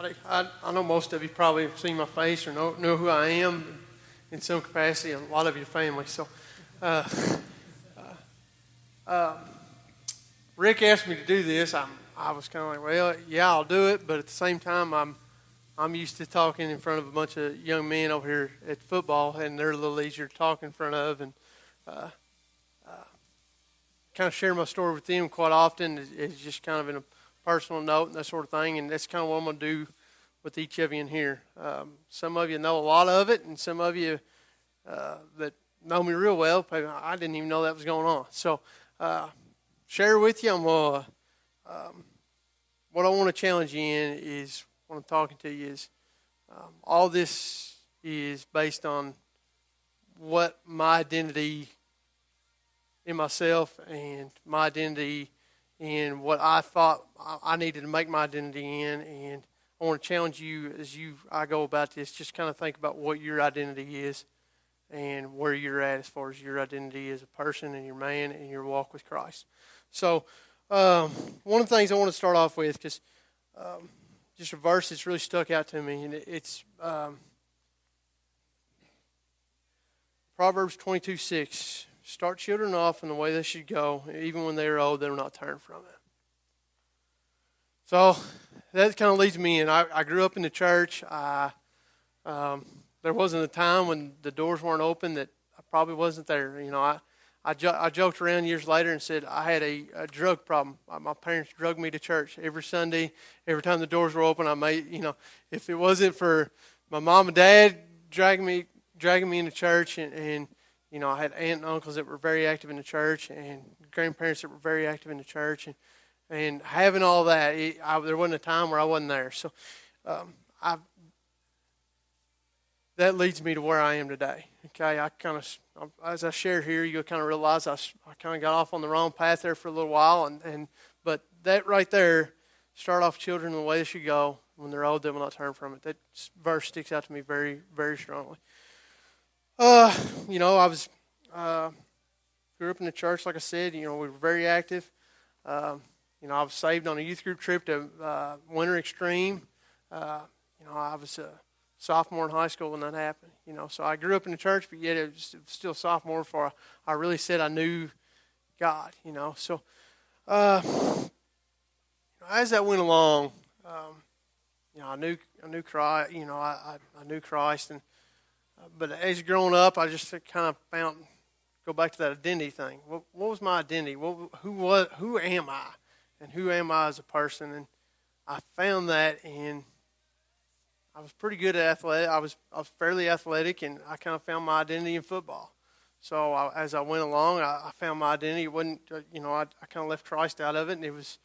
I know most of you probably have seen my face or know who I am in some capacity, and a lot of your family. So, uh, Rick asked me to do this. I was kind of like, well, yeah, I'll do it, but at the same time, I'm used to talking in front of a bunch of young men over here at football, and they're a little easier to talk in front of, and uh, kind of share my story with them quite often. It's just kind of in a personal note and that sort of thing, and that's kind of what I'm going to do with each of you in here. Some of you know a lot of it, and some of you that know me real well, I didn't even know that was going on. So, share with you. What I want to challenge you in is, when I'm talking to you, is all this is based on what my identity in myself and my identity in what I thought I needed to make my identity in. And I want to challenge you as I go about this, just kind of think about what your identity is and where you're at as far as your identity as a person and your man and your walk with Christ. So one of the things I want to start off with, because just a verse that's really stuck out to me, and it's Proverbs 22:6. Start children off in the way they should go. Even when they are old, they will not turn from it. So that kind of leads me in. I grew up in the church. There wasn't a time when the doors weren't open that I probably wasn't there. You know, I joked around years later and said I had a drug problem. My parents drugged me to church every Sunday. Every time the doors were open, if it wasn't for my mom and dad dragging me into church, and I had aunt and uncles that were very active in the church, and grandparents that were very active in the church, and having all that, there wasn't a time where I wasn't there. So that leads me to where I am today. Okay, as I share here, you'll kind of realize I kind of got off on the wrong path there for a little while, but that right there, start off children the way they should go. When they're old, they will not turn from it. That verse sticks out to me very, very strongly. I grew up in the church, like I said. We were very active. I was saved on a youth group trip to Winter Extreme. I was a sophomore in high school when that happened. So I grew up in the church, but yet it was still sophomore before I really said I knew God. So as that went along, I knew Christ. I knew Christ, and but as growing up, I just kind of go back to that identity thing. What was my identity? Who am I? And who am I as a person? And I found that I was pretty good at athletic. I was fairly athletic, and I kind of found my identity in football. So as I went along, I found my identity. It wasn't, I kind of left Christ out of it, and it was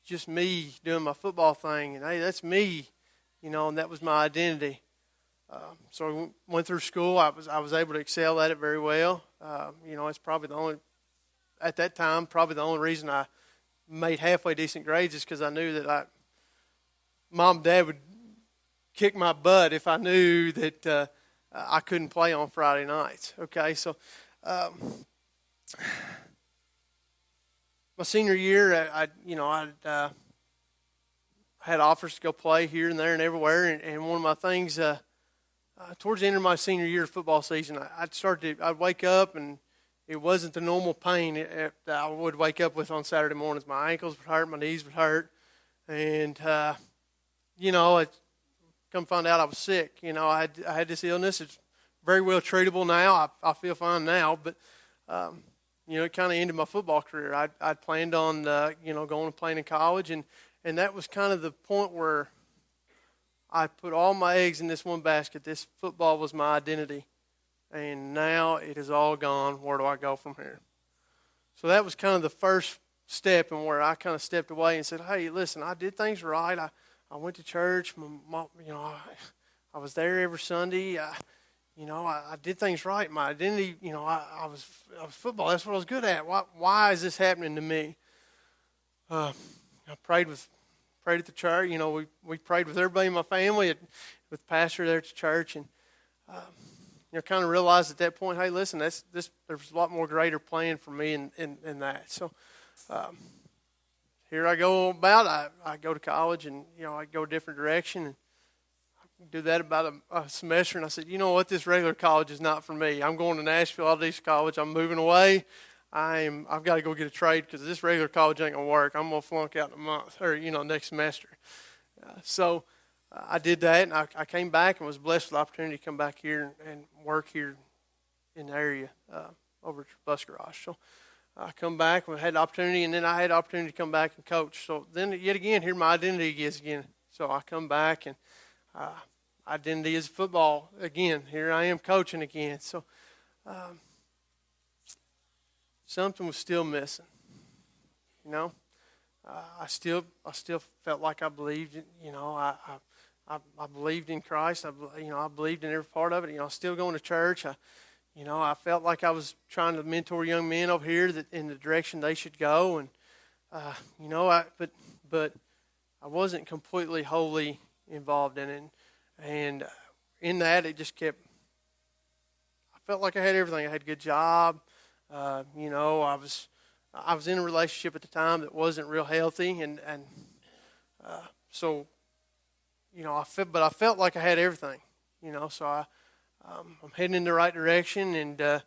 just me doing my football thing. And hey, that's me, and that was my identity. So I went through school. I was able to excel at it very well. It's probably at that time, probably the only reason I made halfway decent grades is because I knew that Mom and Dad would kick my butt if I knew that I couldn't play on Friday nights. Okay, so my senior year, I had offers to go play here and there and everywhere, and one of my things. Towards the end of my senior year of football season, I'd wake up, and it wasn't the normal pain that I would wake up with on Saturday mornings. My ankles would hurt, my knees would hurt, and come find out I was sick. I had this illness. It's very well treatable now. I feel fine now, but it kind of ended my football career. I'd planned on going and playing in college, and that was kind of the point where I put all my eggs in this one basket. This football was my identity. And now it is all gone. Where do I go from here? So that was kind of the first step, and where I kind of stepped away and said, hey, listen, I did things right. I went to church. I was there every Sunday. I did things right. My identity, I was football. That's what I was good at. Why is this happening to me? I prayed at the church. We prayed with everybody in my family, with the pastor there at the church, and kind of realized at that point, hey, listen, there's a lot more greater plan for me in that. So here I go about. I go to college, and I go a different direction, and do that about a semester. And I said, you know what, this regular college is not for me. I'm going to Nashville Audition College. I'm moving away. I've got to go get a trade because this regular college ain't gonna work. I'm gonna flunk out in a month or next semester. So I did that, and I came back and was blessed with the opportunity to come back here and work here in the area over at the bus garage. So I come back and had the opportunity, and then I had the opportunity to come back and coach. So then yet again, here my identity is again. So I come back, and identity is football again. Here I am coaching again. So something was still missing. I still felt like I believed. I believed in Christ. I believed in every part of it. Still going to church. I felt like I was trying to mentor young men over here in the direction they should go, and but I wasn't completely wholly involved in it, and in that it just kept. I felt like I had everything. I had a good job. I was in a relationship at the time that wasn't real healthy, and so I felt like I had everything. So I'm heading in the right direction, and an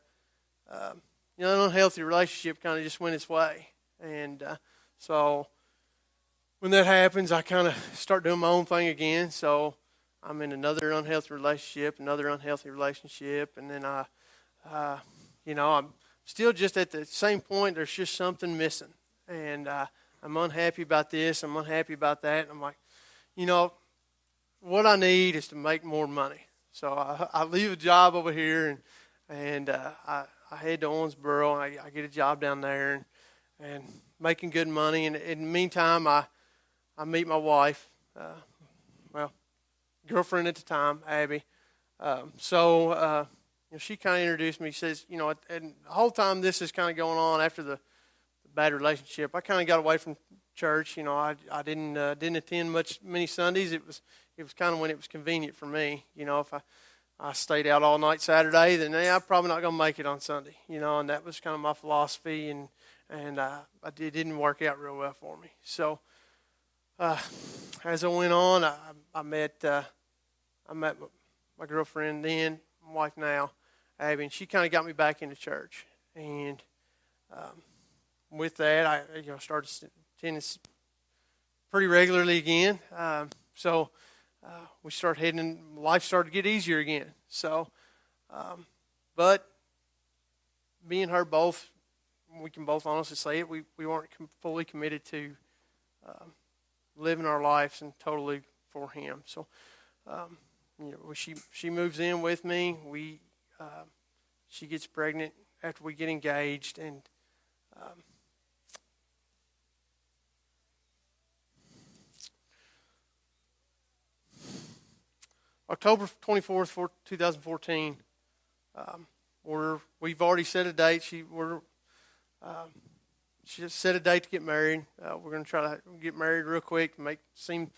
unhealthy relationship kind of just went its way, and so when that happens, I kind of start doing my own thing again. So I'm in another unhealthy relationship, and then I'm still just at the same point. There's just something missing, and I'm unhappy about this. I'm unhappy about that. And I'm like, what I need is to make more money. So I leave a job over here, and I head to Owensboro. I get a job down there, and making good money. And in the meantime, I meet my wife, girlfriend at the time, Abby. She kind of introduced me. She says, and the whole time this is kind of going on after the bad relationship, I kind of got away from church. I didn't attend many Sundays. It was kind of when it was convenient for me. If I stayed out all night Saturday, then I'm probably not going to make it on Sunday. And that was kind of my philosophy, and it didn't work out real well for me. So as I went on, I met my girlfriend then, my wife now, Abby, and she kind of got me back into church. And with that, I started attending pretty regularly again. We started heading. Life started to get easier again. So, but me and her both, we can both honestly say it. We weren't fully committed to living our lives and totally for Him. So, she moves in with me. She gets pregnant after we get engaged, and October 24th, 2014. We've already set a date. She set a date to get married. We're going to try to get married real quick to make seem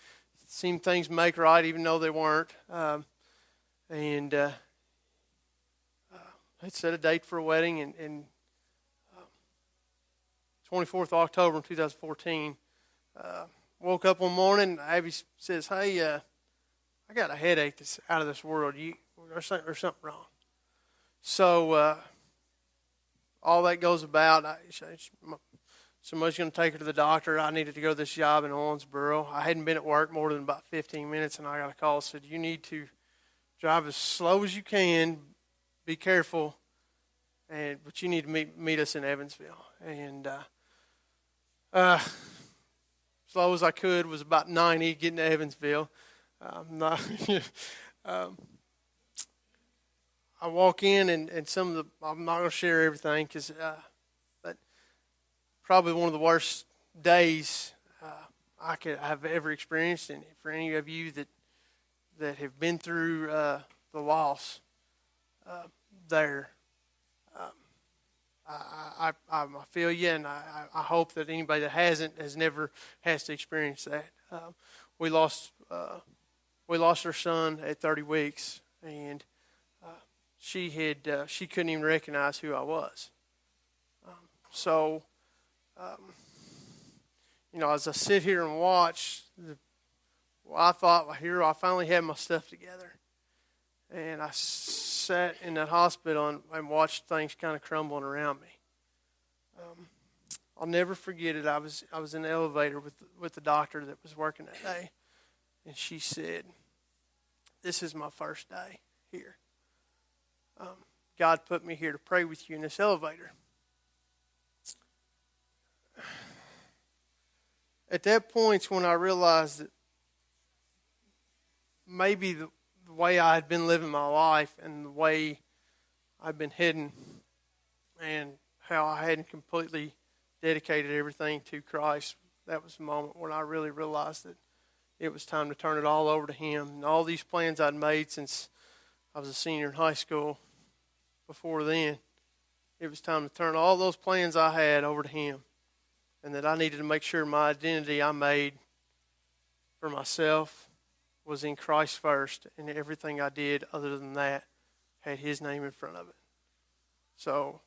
things make right, even though they weren't. I set a date for a wedding, and 24th of October in 2014. Woke up one morning, Abby says, "Hey, I got a headache that's out of this world. There's something wrong." So all that goes about, somebody's going to take her to the doctor. I needed to go to this job in Owensboro. I hadn't been at work more than about 15 minutes, and I got a call that said, "You need to drive as slow as you can. Be careful, but you need to meet us in Evansville." And slow as I could was about 90 getting to Evansville. I walk in, and I'm not going to share everything, but probably one of the worst days I have ever experienced. And for any of you that have been through the loss there, I feel you, and I hope that anybody that has never has to experience that. We lost our son at 30 weeks, and she couldn't even recognize who I was. as I sit here and watch, I thought, here I finally had my stuff together. And I sat in that hospital and watched things kind of crumbling around me. I'll never forget it. I was in the elevator with the doctor that was working that day, and she said, "This is my first day here. God put me here to pray with you in this elevator." At that point, when I realized that maybe the way I had been living my life and the way I'd been heading, and how I hadn't completely dedicated everything to Christ, that was the moment when I really realized that it was time to turn it all over to Him. And all these plans I'd made since I was a senior in high school, before then, it was time to turn all those plans I had over to Him. And that I needed to make sure my identity I made for myself was in Christ first, and everything I did other than that had His name in front of it. So,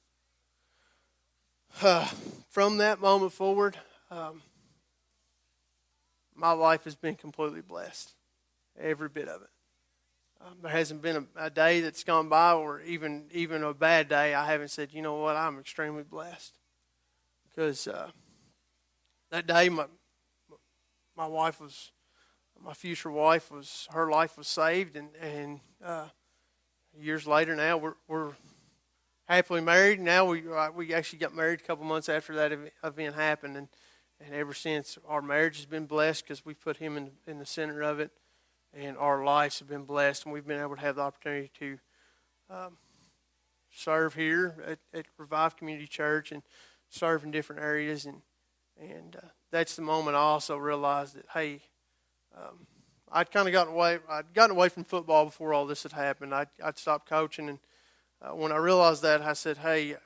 from that moment forward, my life has been completely blessed, every bit of it. There hasn't been a day that's gone by, or even a bad day, I haven't said, you know what, I'm extremely blessed. Because that day, my future wife her life was saved, and years later now we're happily married. Now we actually got married a couple months after that event happened, and ever since our marriage has been blessed because we put Him in the center of it, and our lives have been blessed, and we've been able to have the opportunity to serve here at Revive Community Church and serve in different areas, and that's the moment I also realized that, hey, I'd kind of gotten away from football before all this had happened. I'd stopped coaching, and when I realized that, I said, hey,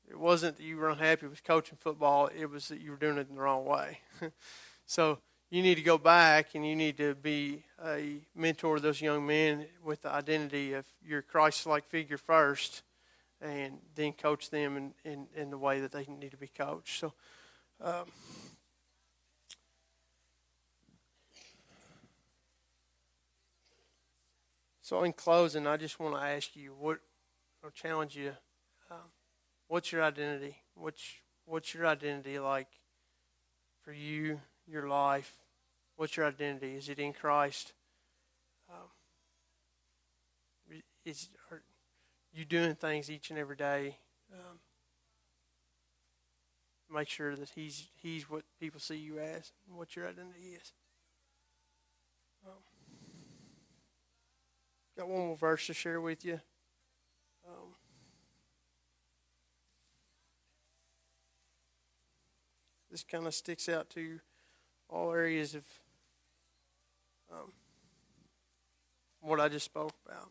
it wasn't that you were unhappy with coaching football, it was that you were doing it in the wrong way. So you need to go back, and you need to be a mentor to those young men with the identity of your Christ-like figure first, and then coach them in the way that they need to be coached. So in closing, I just want to ask you, I'll challenge you, what's your identity? What's your identity like for you, your life? What's your identity? Is it in Christ? Are you doing things each and every day? Make sure that He's what people see you as, and what your identity is. Got one more verse to share with you. This kind of sticks out to all areas of what I just spoke about.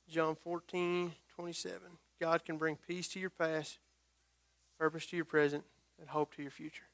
John 14:27. God can bring peace to your past, purpose to your present, and hope to your future.